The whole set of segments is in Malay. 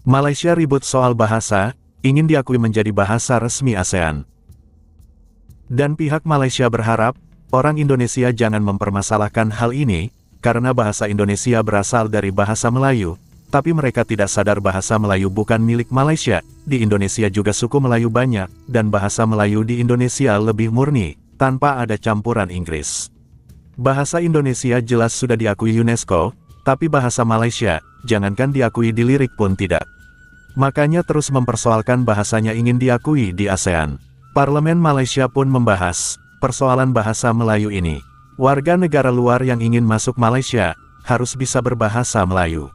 Malaysia ribut soal bahasa, ingin diakui menjadi bahasa resmi ASEAN. Dan pihak Malaysia berharap, orang Indonesia jangan mempermasalahkan hal ini, karena bahasa Indonesia berasal dari bahasa Melayu, tapi mereka tidak sadar bahasa Melayu bukan milik Malaysia. Di Indonesia juga suku Melayu banyak, dan bahasa Melayu di Indonesia lebih murni, tanpa ada campuran Inggris. Bahasa Indonesia jelas sudah diakui UNESCO, tapi bahasa Malaysia, jangankan diakui di lirik pun tidak. Makanya terus mempersoalkan bahasanya ingin diakui di ASEAN. Parlemen Malaysia pun membahas persoalan bahasa Melayu ini. Warga negara luar yang ingin masuk Malaysia, harus bisa berbahasa Melayu.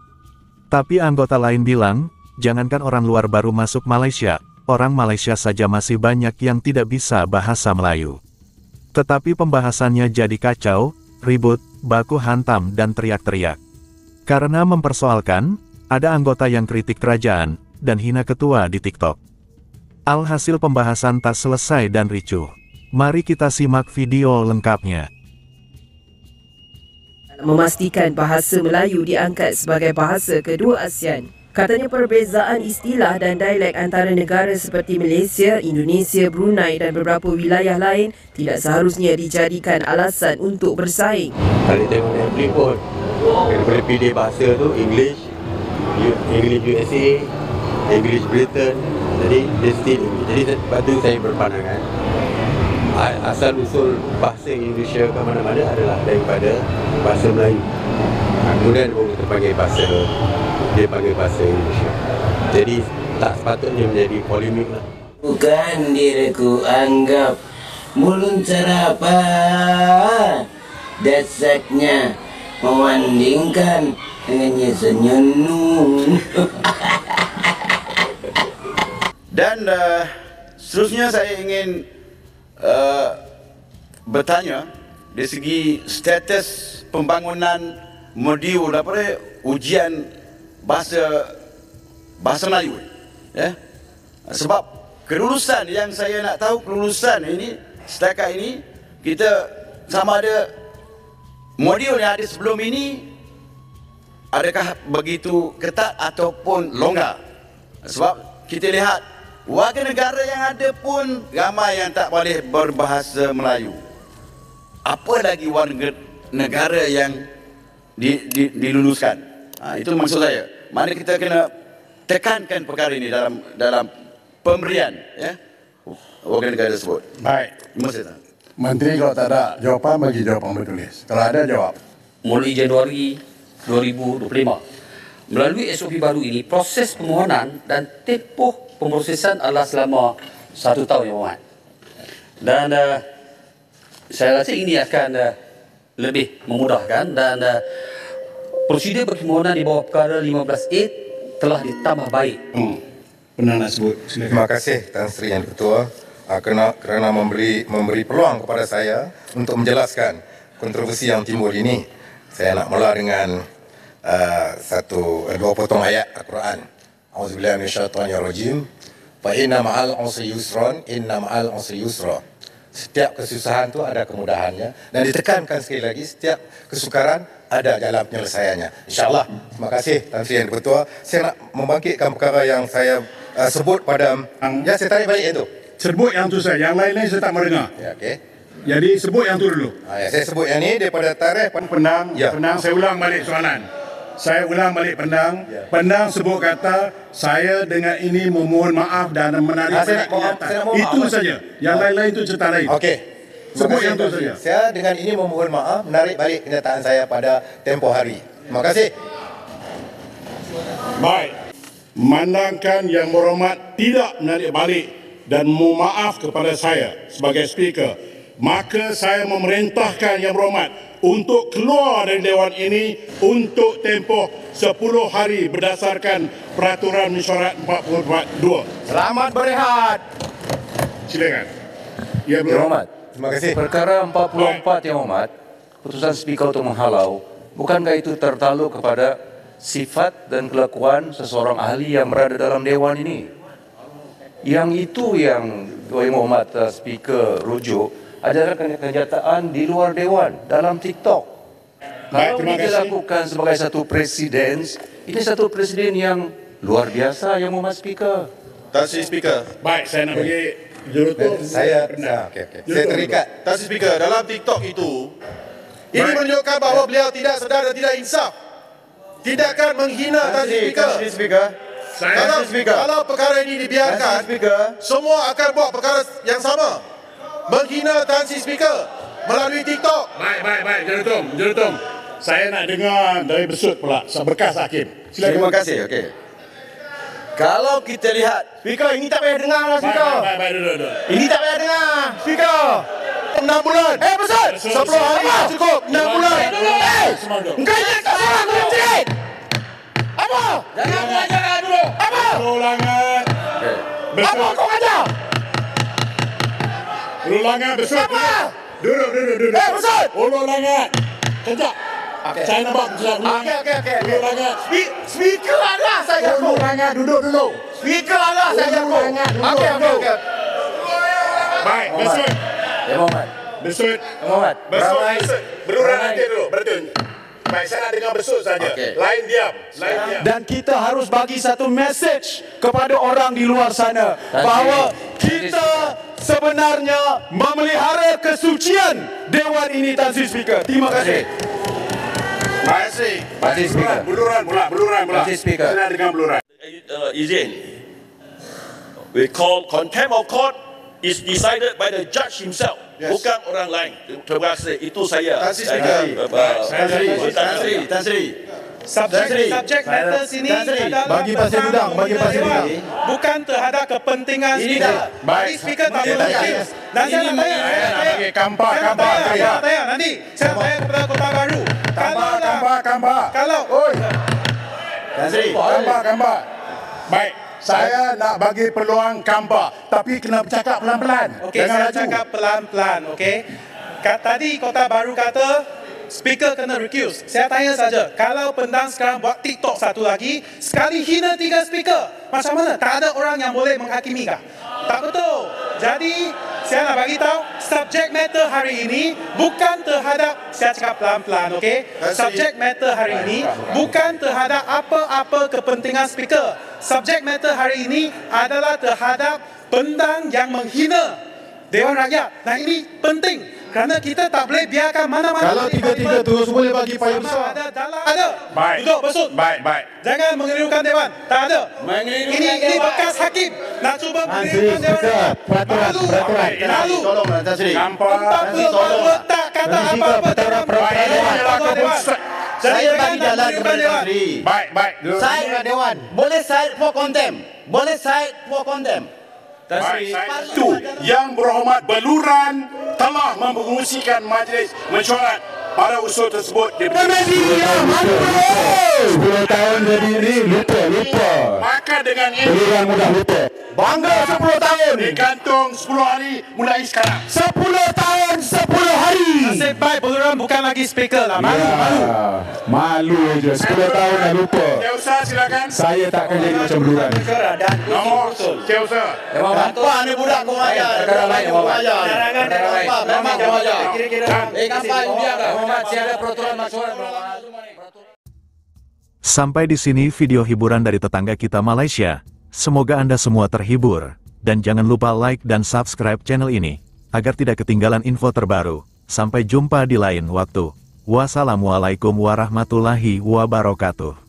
Tapi anggota lain bilang, jangankan orang luar baru masuk Malaysia, orang Malaysia saja masih banyak yang tidak bisa bahasa Melayu. Tetapi pembahasannya jadi kacau, ribut, baku hantam dan teriak-teriak. Karena mempersoalkan, ada anggota yang kritik kerajaan, dan hina ketua di TikTok. Alhasil pembahasan tak selesai dan ricuh. Mari kita simak video lengkapnya. Memastikan bahasa Melayu diangkat sebagai bahasa kedua ASEAN. Katanya perbezaan istilah dan dialek antara negara seperti Malaysia, Indonesia, Brunei dan beberapa wilayah lain tidak seharusnya dijadikan alasan untuk bersaing. Kalau tengok Netflix pun, kita boleh pilih bahasa tu English USA, English Britain, jadi dia still English. Jadi sebab tu saya berpandangan asal usul bahasa Indonesia ke mana-mana adalah daripada bahasa Melayu. Kemudian kita panggil dia panggil bahasa Indonesia. Jadi tak sepatutnya menjadi polemik lah. Bukan diriku anggap mulun apa dasarnya memandingkan dengannya senyum. Dan seterusnya saya ingin bertanya dari segi status pembangunan modul ujian bahasa Melayu, ya. Sebab kelulusan yang saya nak tahu, kelulusan ini setakat ini kita sama ada modul yang ada sebelum ini adakah begitu ketat ataupun longgar. Sebab kita lihat warga negara yang ada pun ramai yang tak boleh berbahasa Melayu. Apa lagi warga negara yang diluluskan? Itu maksud saya. Mana kita kena tekankan perkara ini dalam pemberian, ya, warga negara tersebut. Baik. Terima kasih. Menteri kalau tak ada jawapan, bagi jawapan bertulis. Kalau ada, jawab. Mulai Januari 2025. Melalui SOP baru ini, proses permohonan dan tempoh pemrosesan adalah selama 1 tahun yang amat. Dan saya rasa ini akan lebih memudahkan dan prosedur permohonan di bawah perkara 15A telah ditambah baik. Benar nak sebut. Silakan. Terima kasih Tan Sri Yang Ketua kerana memberi peluang kepada saya untuk menjelaskan kontroversi yang timbul ini. Saya nak mula dengan dua potong ayat Al-Quran. A'udzubillahi minasyaitonirrajim. Fa inna ma'al usri yusran, inna ma'al usri yusra. Setiap kesusahan itu ada kemudahannya, dan ditekankan sekali lagi setiap kesukaran ada jalan penyelesaiannya. InsyaAllah. Terima kasih Tan Sri Yang Ketua. Saya nak membangkitkan perkara yang saya sebut pada ya, saya tarik balik itu. Sebut yang tu saya, yang lain-lain saya tak mendengar. Ya, okey. Jadi sebut yang tu dulu. Ya, saya sebut yang ini daripada tarikh Pendang, ya. Pendang, saya ulang balik soalan. Saya ulang balik Pendang. Ya. Pendang sebut kata, saya dengan ini memohon maaf dan menarik balik kenyataan. Itu saja. Yang lain-lain itu cerita lain. Okey. Sebut yang tu saja. Saya dengan ini memohon maaf, menarik balik kenyataan saya pada tempoh hari. Terima kasih. Baik. Memandangkan yang berhormat tidak menarik balik dan memohon maaf kepada saya sebagai speaker, maka saya memerintahkan yang berhormat untuk keluar dari Dewan ini untuk tempoh 10 hari berdasarkan Peraturan Mesyuarat 44.2. Selamat berehat. Silakan. Ya, Yang hormat. Terima kasih. Perkara 44 yang hormat, keputusan Speaker untuk menghalau, bukankah itu tertaluk kepada sifat dan kelakuan seseorang ahli yang berada dalam Dewan ini? Yang itu yang Yang Hormat Speaker rujuk adalah kenyataan di luar Dewan, dalam TikTok. Kalau ini dilakukan sebagai satu presiden, ini satu presiden yang Luar biasa Yang Berhormat Speaker. Tan Sri Speaker. Baik, saya nak bagi jurutum. Saya terikat. Tan Sri Speaker, dalam TikTok itu, ini menunjukkan bahawa beliau tidak sedar dan tidak insaf. Tindakan menghina Tan Sri Speaker. Kalau perkara ini dibiarkan, semua akan buat perkara yang sama. Menghina Tan Sri Speaker melalui TikTok. Baik, jurutum. Saya nak dengar dari Besut pula, berkas hakim. Silakan. Terima kasih, okey. Kalau kita lihat, Speaker, ini tak payah dengar lah, Speaker. Baik, duduk. Ini tak payah dengar, Speaker. 6 bulan. Besar. 10 hari cukup. 6 bulan. Engkau ingat tak salah aku cakap? Apa? Jangan aku ajar dulu. Apa? Ulangan. Apa kau ajar? Ulangan Besut. Apa? Duduk. Besar. Ulangan. Kejap. Saya nak buat ulangan. Okey. Ulangan. Speaker lah saya aku. Ulangan, duduk dulu. Speaker lah saya aku. Okey. Baik, Besut. Yang Berhormat. Besut. Yang Berhormat. Besut. Berulang nanti dulu. Betul. Baik, saya nak dengar Besut saja. Lain diam. Dan kita harus bagi satu message kepada orang di luar sana bahawa kita sebenarnya memelihara kesucian Dewan ini, Tan Sri Speaker. Terima kasih. Baik, Speaker. Beluran pula. Speaker. Saya nak dengar beluran. Izin. We call contempt of court is decided by the judge himself, bukan orang lain. Terima kasih. Itu saya. Tan Sri Speaker. Tan Sri. Subjek matter sini adalah bagi pasir gudang. bukan terhadap kepentingan speaker. Baik. Speaker tak boleh lagi. Dan saya nak tanya. Kampak. Saya tanya nanti. Saya tanya kepada Kota Baru. Kampak. Kalau Tan Sri. Kampak. Baik. Saya nak bagi peluang Kampak, tapi kena bercakap pelan-pelan. okey, saya cakap pelan-pelan, okey. Tadi Kota Baru kata speaker kena recuse. Saya tanya saja, kalau pendang sekarang buat TikTok satu lagi, sekali hina 3 speaker, macam mana? Tak ada orang yang boleh menghakimi kah? Tak betul. Jadi, saya nak bagi tahu, subjek matter hari ini bukan terhadap, saya cakap pelan-pelan, okey? Subjek matter hari ini bukan terhadap apa-apa kepentingan speaker. Subjek matter hari ini adalah terhadap pendang yang menghina Dewan Rakyat. Nah, ini penting kerana kita tak boleh biarkan mana-mana. Kalau tiga-tiga terus boleh bagi payung besar. Ada. Baik. Duduk Besut. Baik. Jangan mengelirukan Dewan. Tak ada. Ini bekas hakim nak cuba mengelirukan Dewan. Lalu. Tolonglah Tan Sri. Kampak. Tak kata apa-apa dalam Dewan. Saya bagi jalan kepada Tan Sri. Baik. Side Dewan. Boleh side for contempt. Itu Yang Berhormat Beluran telah mengerusikan majlis mesyuarat pada usul tersebut. Media 10 tahun berdiri lupa. Maka dengan ini Beluran mudah lupa. Bangga 10 tahun digantung 10 hari mulai sekarang. 10 tahun 10 hari. Nasib baik Beluran bukan lagi speaker lah. Malu je 10 tahun dah lupa. Cik silakan. Saya tak akan jadi macam Beluran. Nomor Cik Ustaz. Nampak ni budak kau ajar. Perkara lain yang ajar. Memang kau ajar. Kampai biarlah. Tiada peraturan masyarakat. Sampai di sini video hiburan dari tetangga kita Malaysia. Semoga Anda semua terhibur. Dan jangan lupa like dan subscribe channel ini, agar tidak ketinggalan info terbaru. Sampai jumpa di lain waktu. Wassalamualaikum warahmatullahi wabarakatuh.